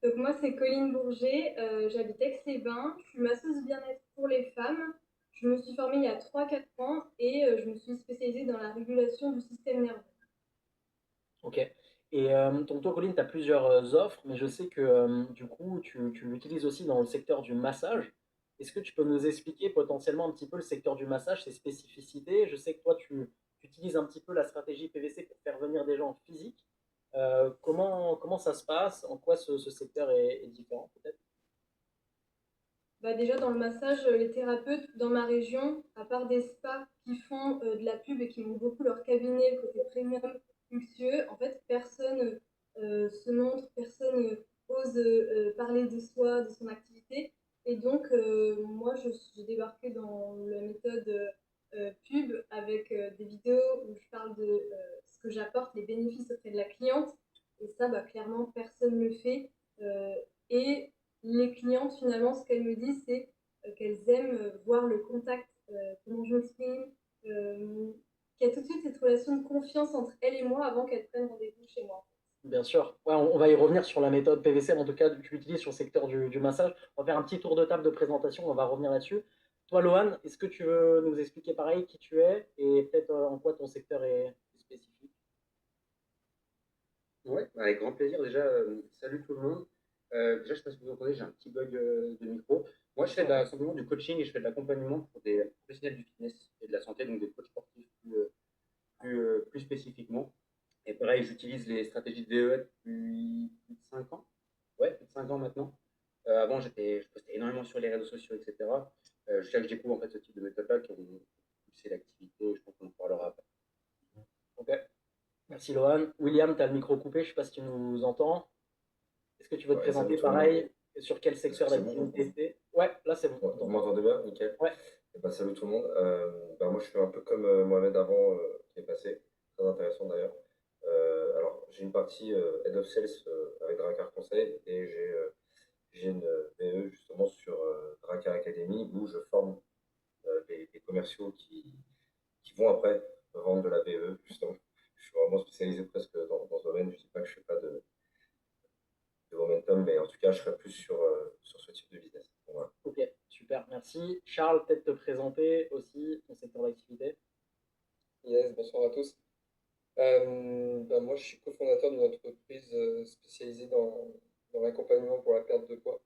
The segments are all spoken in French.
Donc moi, c'est Colline Bourget, j'habite Aix-les-Bains, je suis masseuse bien-être pour les femmes. Je me suis formée il y a 3 4 ans et je me suis spécialisée dans la régulation du système nerveux. Ok. Et donc toi, Colline, tu as plusieurs offres, mais je sais que du coup, tu l'utilises aussi dans le secteur du massage. Est-ce que tu peux nous expliquer potentiellement un petit peu le secteur du massage, ses spécificités? Je sais que toi, tu utilises un petit peu la stratégie PVC pour faire venir des gens physiques. Comment ça se passe? En quoi ce secteur est différent peut-être? Bah déjà, dans le massage, les thérapeutes dans ma région, à part des spas qui font de la pub et qui montrent beaucoup leur cabinet, le côté premium, luxueux, en fait, personne se montre, personne ose parler de soi, de son activité. Et donc, moi, j'ai débarqué dans la méthode pub avec des vidéos où je parle de ce que j'apporte, les bénéfices auprès de la cliente. Et ça, bah, clairement, personne ne le fait. Euh, et les clientes, finalement, ce qu'elles me disent, c'est qu'elles aiment voir le contact, comment je m'exprime, qu'il y a tout de suite cette relation de confiance entre elles et moi avant qu'elles prennent rendez-vous chez moi. Bien sûr. Ouais, on va y revenir sur la méthode PVC, en tout cas, que tu utilises sur le secteur du massage. On va faire un petit tour de table de présentation, on va revenir là-dessus. Toi, Lohan, est-ce que tu veux nous expliquer pareil qui tu es et peut-être en quoi ton secteur est spécifique? Ouais, avec grand plaisir. Déjà, salut tout le monde. Déjà, je sais pas si vous entendez, j'ai un petit bug de micro. Moi, je fais simplement du coaching et je fais de l'accompagnement pour des professionnels du fitness et de la santé, donc des coachs sportifs plus spécifiquement. Et pareil, j'utilise les stratégies de VE depuis plus de 5 ans. Ouais, plus de 5 ans maintenant. Avant, je postais énormément sur les réseaux sociaux, etc. Je sais que je découvre en fait ce type de méthode-là qui ont poussé l'activité. Je pense qu'on en parlera après. Ok. Merci, Lohan. William, tu as le micro coupé, je ne sais pas si tu nous entends. Est-ce que tu veux te Ouais, salut présenter tout le monde. pareil? Sur quel Est-ce que secteur c'est bon, vous d'activité c'est? Ouais, là c'est bon, ouais, on vous t'entend. m'entendez bien? Nickel. Ouais, Et bah, salut tout le monde. Moi, je suis un peu comme Mohamed avant qui est passé. Très intéressant d'ailleurs. Alors, j'ai une partie Head of Sales avec Dracar Conseil et j'ai une VE justement sur Dracar Academy où je forme les commerciaux qui vont après vendre de la VE justement. Je suis vraiment spécialisé presque dans ce domaine. Je ne dis pas que je ne fais pas de momentum, mais en tout cas, je serai plus sur ce type de business. Voilà. ok, super, merci. Charles, peut-être te présenter aussi ton secteur d'activité. Yes, bonsoir à tous. Moi, je suis cofondateur d'une entreprise spécialisée dans l'accompagnement pour la perte de poids.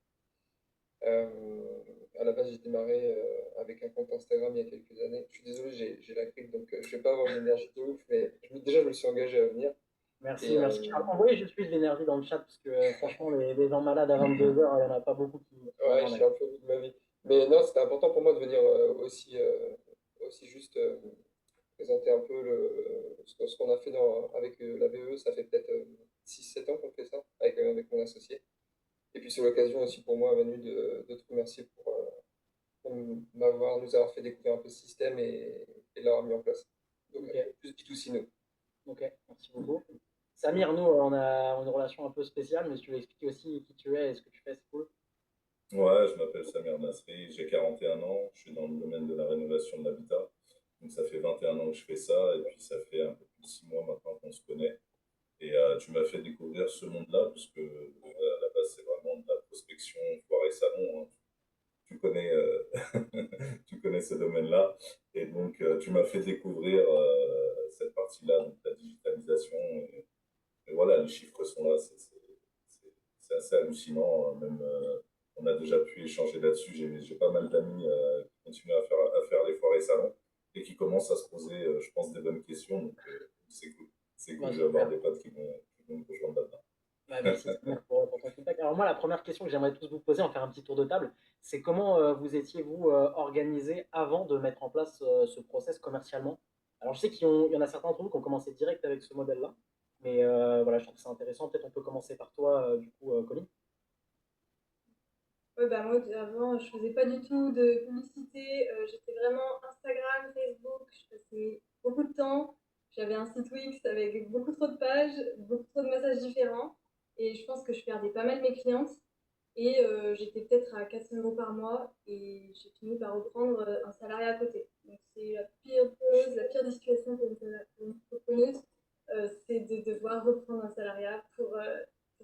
À la base, j'ai démarré avec un compte Instagram il y a quelques années. Je suis désolé, j'ai la grippe, donc je vais pas avoir une énergie de ouf, mais déjà, je me suis engagé à venir. Merci, Et merci Charles. Envoyez juste plus d'énergie dans le chat parce que franchement, les gens malades à 22 heures, il n'y en a pas beaucoup qui vont ouais, avoir je la. suis un peu au bout de ma vie. Mais non, c'était important pour moi de venir aussi juste présenter un peu ce qu'on a fait avec la BE. Ça fait peut-être 6 7 ans qu'on fait ça avec mon associé. Et puis c'est l'occasion aussi pour moi, Manu, de te remercier pour nous avoir fait découvrir un peu ce système et l'avoir mis en place. Donc Ok, un peu plus B2C nous. ok, merci beaucoup. Samir, nous, on a une relation un peu spéciale, mais si tu veux expliquer aussi qui tu es et ce que tu fais, c'est cool. Ouais, je m'appelle Samir Nasri, j'ai 41 ans, je suis dans le domaine de la rénovation de l'habitat. Donc ça fait 21 ans que je fais ça, et puis ça fait un peu plus de 6 mois maintenant qu'on se connaît. Et tu m'as fait découvrir ce monde-là, parce que à la base c'est vraiment de la prospection, foire et salon, hein. Tu connais, tu connais ce domaine-là. Et donc tu m'as fait découvrir cette partie-là, donc la digitalisation. Et voilà, les chiffres sont là, c'est assez hallucinant, hein. Même, on a déjà pu échanger là-dessus. J'ai pas mal d'amis qui continuent à faire les foires et salons et qui commencent à se poser, je pense, des bonnes questions. Donc, c'est cool. C'est Ouais, cool, je vais avoir super. des potes qui vont me rejoindre là-dedans. Ouais, merci Samir pour ton feedback. Alors moi, la première question que j'aimerais tous vous poser, on va faire un petit tour de table, c'est comment vous étiez, vous, organisé avant de mettre en place ce process commercialement? Alors je sais il y en a certains d'entre vous qui ont commencé direct avec ce modèle-là, mais voilà, je trouve que c'est intéressant. Peut-être on peut commencer par toi, du coup, Colin. Ouais, bah moi, avant, je faisais pas du tout de publicité. J'étais vraiment Instagram, Facebook. Je passais beaucoup de temps. J'avais un site Wix avec beaucoup trop de pages, beaucoup trop de messages différents. Et je pense que je perdais pas mal mes clientes. Et j'étais peut-être à 400 euros par mois. Et j'ai fini par reprendre un salarié à côté. Donc c'est la pire chose, la pire des situations pour une entrepreneuse, c'est de devoir reprendre un salariat pour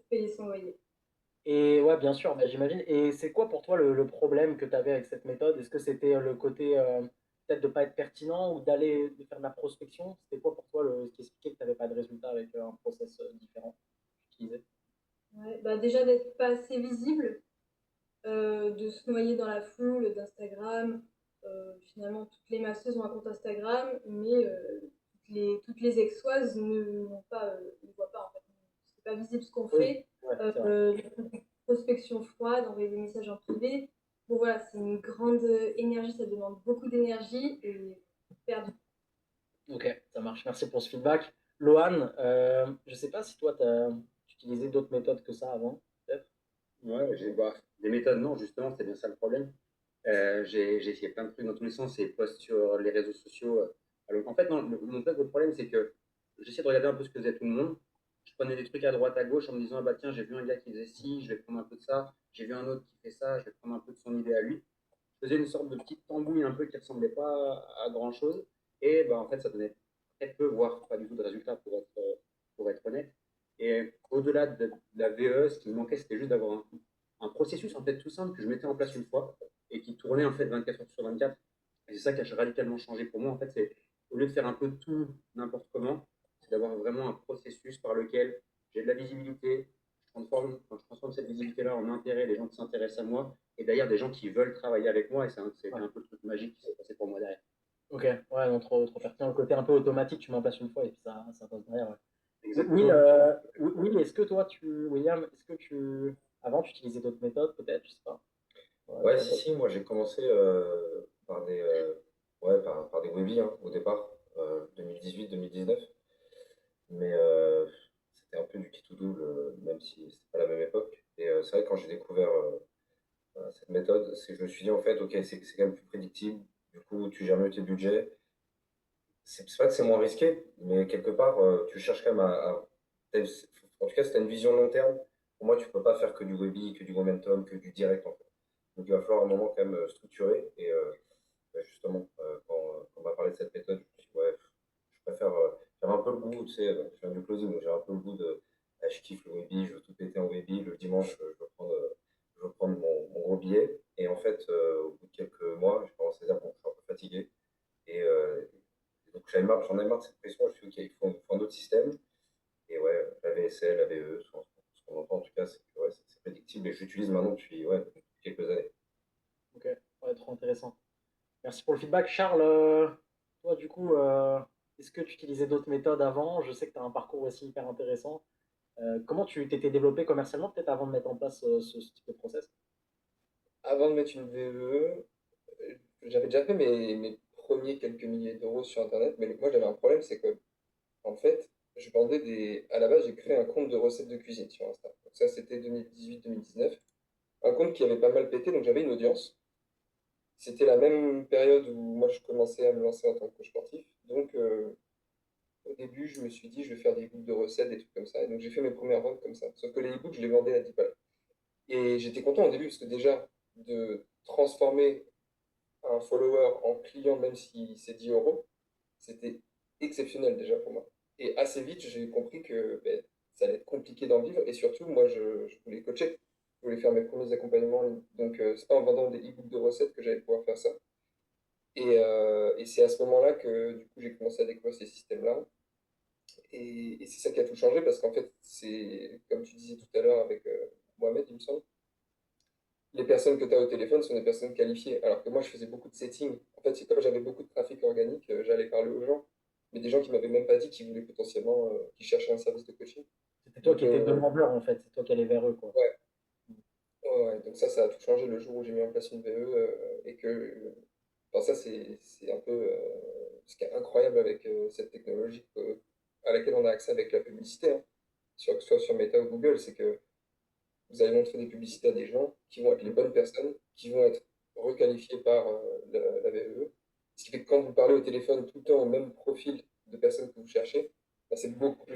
payer son loyer. Et ouais, bien sûr, bah, j'imagine. Et c'est quoi pour toi le problème que tu avais avec cette méthode? Est-ce que c'était le côté peut-être de pas être pertinent ou de faire de la prospection? C'était quoi pour toi ce qui expliquait que tu n'avais pas de résultat avec un process différent utilisé? Ouais, bah déjà d'être pas assez visible, de se noyer dans la foule d'Instagram. Finalement, toutes les masseuses ont un compte Instagram, mais toutes les exoises ne voient pas en fait. C'est pas visible ce qu'on Oui, fait. ouais, c'est vrai. Prospection froide, envoyer des messages en privé. Bon voilà, c'est une grande énergie, ça demande beaucoup d'énergie et perdu. Ok, ça marche. Merci pour ce feedback. Lohan, je sais pas si toi, tu utilisais d'autres méthodes que ça avant, peut-être? Ouais, des méthodes, non, justement, c'est bien ça le problème. J'ai essayé plein de trucs dans tous les sens et posts sur les réseaux sociaux. Alors, en fait, non, mon fait, le problème, c'est que j'essaie de regarder un peu ce que faisait tout le monde. Je prenais des trucs à droite, à gauche en me disant, ah bah tiens, j'ai vu un gars qui faisait ci, je vais prendre un peu de ça. J'ai vu un autre qui fait ça, je vais prendre un peu de son idée à lui. Je faisais une sorte de petite tambouille un peu qui ressemblait pas à grand-chose. Et bah, en fait, ça donnait très peu, voire pas du tout de résultats pour être honnête. Et au-delà de la VE, ce qui me manquait, c'était juste d'avoir un processus en fait tout simple que je mettais en place une fois et qui tournait en fait 24 heures sur 24. Et c'est ça qui a radicalement changé pour moi. En fait, c'est au lieu de faire un peu tout n'importe comment, c'est d'avoir vraiment un processus par lequel j'ai de la visibilité, je transforme cette visibilité-là en intérêt, les gens qui s'intéressent à moi, et d'ailleurs des gens qui veulent travailler avec moi, et c'est Ouais. un peu le truc magique qui s'est passé pour moi derrière. Ok, ouais, non, trop pertinent. Le côté un peu automatique, tu mets en place une fois et puis ça passe derrière. Ouais. Will, Exactement. Will, William, avant, tu utilisais d'autres méthodes, peut-être, je sais pas. Ouais, Ouais, si, si, moi j'ai commencé par des webis hein, au départ, 2018-2019. Mais c'était un peu du qui tout double, même si c'était pas la même époque. Et c'est vrai que quand j'ai découvert cette méthode, c'est que je me suis dit en fait, ok, c'est quand même plus prédictible. Du coup, tu gères mieux tes budgets. C'est pas que c'est moins risqué, mais quelque part, tu cherches quand même en tout cas, si tu as une vision long terme, pour moi, tu peux pas faire que du Webi, que du momentum, que du direct en fait. Donc il va falloir un moment quand même structuré. Et bah, justement, quand on m'a parlé de cette méthode, je me suis dit, ouais, je préfère. J'avais un peu le goût, tu sais, je viens du closing, donc j'ai un peu le goût de. Je kiffe le Webi, je veux tout péter en Webi. Le dimanche, je veux prendre mon gros billet. Et en fait, au bout de quelques mois, j'ai commencé à dire, bon, je suis un peu fatigué. Et donc j'en avais marre de cette pression. Je me suis dit, ok, il faut un autre système. Et ouais, la VSL, la VE, ce qu'on entend en tout cas, c'est que ouais, c'est prédictible. Et j'utilise maintenant depuis, ouais, depuis quelques années. Ok, ouais, trop intéressant. Merci pour le feedback. Charles, toi, du coup, est-ce que tu utilisais d'autres méthodes avant? Je sais que tu as un parcours aussi hyper intéressant. Comment tu t'étais développé commercialement, peut-être avant de mettre en place ce type de process? Avant de mettre une VE, j'avais déjà fait mes premiers quelques milliers d'euros sur Internet, mais moi j'avais un problème, c'est que en fait, je vendais à la base, j'ai créé un compte de recettes de cuisine sur Insta. Donc ça, c'était 2018-2019. Un compte qui avait pas mal pété, donc j'avais une audience. C'était la même période où moi je commençais à me lancer en tant que coach sportif. Donc au début, je me suis dit, je vais faire des e-books de recettes, des trucs comme ça. Et donc j'ai fait mes premières ventes comme ça. Sauf que les e-books, je les vendais à 10 balles. Et j'étais content au début parce que déjà, de transformer un follower en client, même si c'est 10 euros, c'était exceptionnel déjà pour moi. Et assez vite, j'ai compris que ben, ça allait être compliqué d'en vivre. Et surtout, moi, je voulais coacher. Je voulais faire mes premiers accompagnements en ligne. Donc, c'est pas en vendant des e-books de recettes que j'allais pouvoir faire ça. Et c'est à ce moment-là que du coup, j'ai commencé à découvrir ces systèmes-là. Et c'est ça qui a tout changé parce qu'en fait, c'est comme tu disais tout à l'heure avec Mohamed, il me semble, les personnes que tu as au téléphone sont des personnes qualifiées. Alors que moi, je faisais beaucoup de settings. En fait, c'est comme j'avais beaucoup de trafic organique, j'allais parler aux gens. Mais des gens qui m'avaient même pas dit qu'ils voulaient potentiellement, qu'ils cherchaient un service de coaching. C'était toi Donc, qui étais demandeur, en fait. C'est toi qui allais vers eux, quoi. ouais, ouais. Donc ça a tout changé le jour où j'ai mis en place une VE et que, enfin, ça, c'est un peu ce qui est incroyable avec cette technologie à laquelle on a accès avec la publicité, hein. Que ce soit sur Meta ou Google, c'est que vous allez montrer des publicités à des gens qui vont être les bonnes personnes, qui vont être requalifiées par la VE. Ce qui fait que quand vous parlez au téléphone tout le temps au même profil de personnes que vous cherchez, bah, c'est beaucoup plus